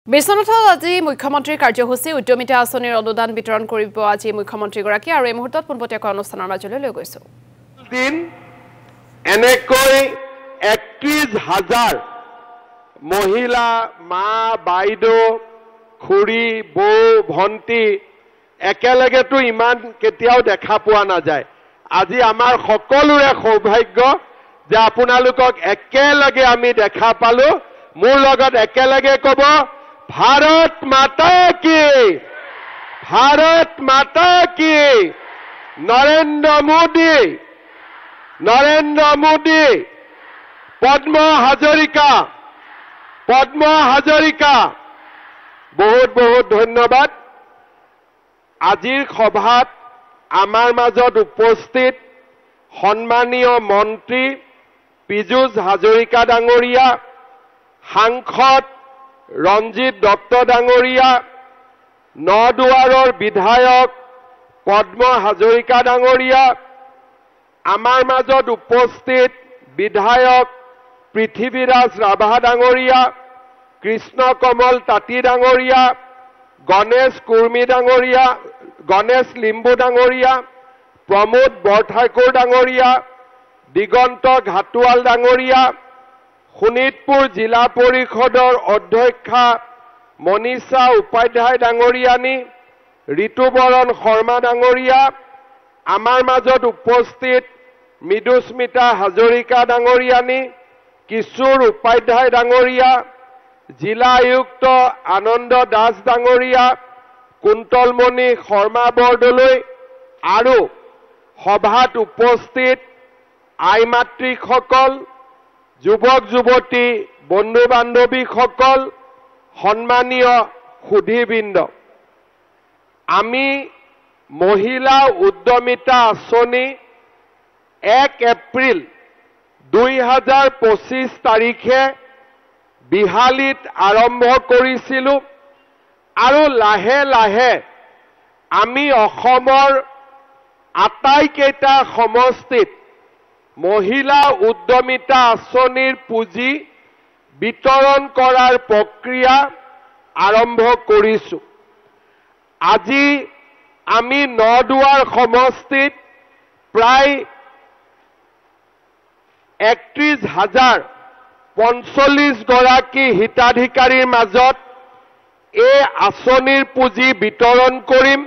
বিশ্বনাথত আজি মুখ্যমন্ত্ৰীৰ কাৰ্যসূচী উদ্যমিতা আঁচনিৰ অনুদান বিতৰণ কৰিব আজি মুখ্যমন্ত্ৰীগৰাকী আৰু এই মুহূৰ্তত পোনপটীয়াকৈ অনুষ্ঠানৰ মাজলৈ লৈ গৈছো। দিন এনেকৈ 31,000 মহিলা মা বাইদেউ খুৰী বৌ ভণ্টি একেলগেতো ইমান কেতিয়াও দেখা পোৱা নাযায়। আজি আমাৰ সকলোৰে সৌভাগ্য যে আপোনালোকক একেলগে আমি দেখা পালো। মোৰ লগত একেলগে ক'ব भारत माता की, भारत माता की। नरेंद्र मोदी पद्म हाजरिका बहुत बहुत धन्यवाद। आजिर सभात आमार माजत उपस्थित सम्मानीय मंत्री पीयूष हाजरिका डांगरिया, सांसद रंजित दत्त डांगरिया, नदुआरर विधायक पद्म हाजरिका डांगरिया, आमार माजत उपस्थित विधायक पृथ्वीराज राभा डांगरिया, कृष्ण कमल ताती डांगरिया, गणेश कुर्मी डांगरिया, गणेश लिम्बू डांगरिया, प्रमोद बरठाकुर डांगरिया, दिगंत घाटुआल डांगरिया, शोणितपुर जिला परिषदर अध्यक्षा मनीषा उपाध्याय डांगरियानी, ऋतुबरण शर्मा डांगरिया, आमार माजत उपस्थित मृदुस्मिता हाजरिका डांगरियानी, किशोर उपाध्याय डांगरिया, जिला आयुक्त आनंद दास डांगरिया, कुंतलमणि शर्मा बरदলৈ আৰু सभात उपस्थित आई मातृসকল, যুৱক যুৱতী বন্ধু বান্ধৱীসকল, সন্মানীয় সুধীবৃন্দ, আমি মহিলা উদ্যমিতা আঁচনি 1 এপ্ৰিল 2025 তাৰিখে বিহালীত আৰম্ভ কৰিছিলো আৰু লাহে লাহে আমি অসমৰ আটাইকেইটা সমষ্টিত महिला उद्यमिता आँचनिर पुंजी वितरण करार प्रक्रिया आरम्भ करिछु। আজি आमी नदुआर समष्टित प्राय 31,045 गराकी हिताधिकारीर माजत ए आँचनिर पुंजी वितरण करिम।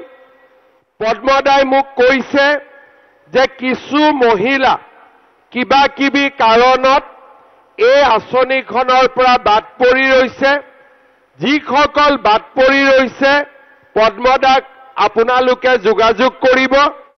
पद्मदाय मुक কৈছে যে কিছু महिला কিবা কিবি কাৰণত এই আঁচনিখনৰ পৰা বাদ পৰি ৰৈছে। যিসকল বাদ পৰি ৰৈছে পদ্মদাক আপোনালোকে যোগাযোগ কৰিব।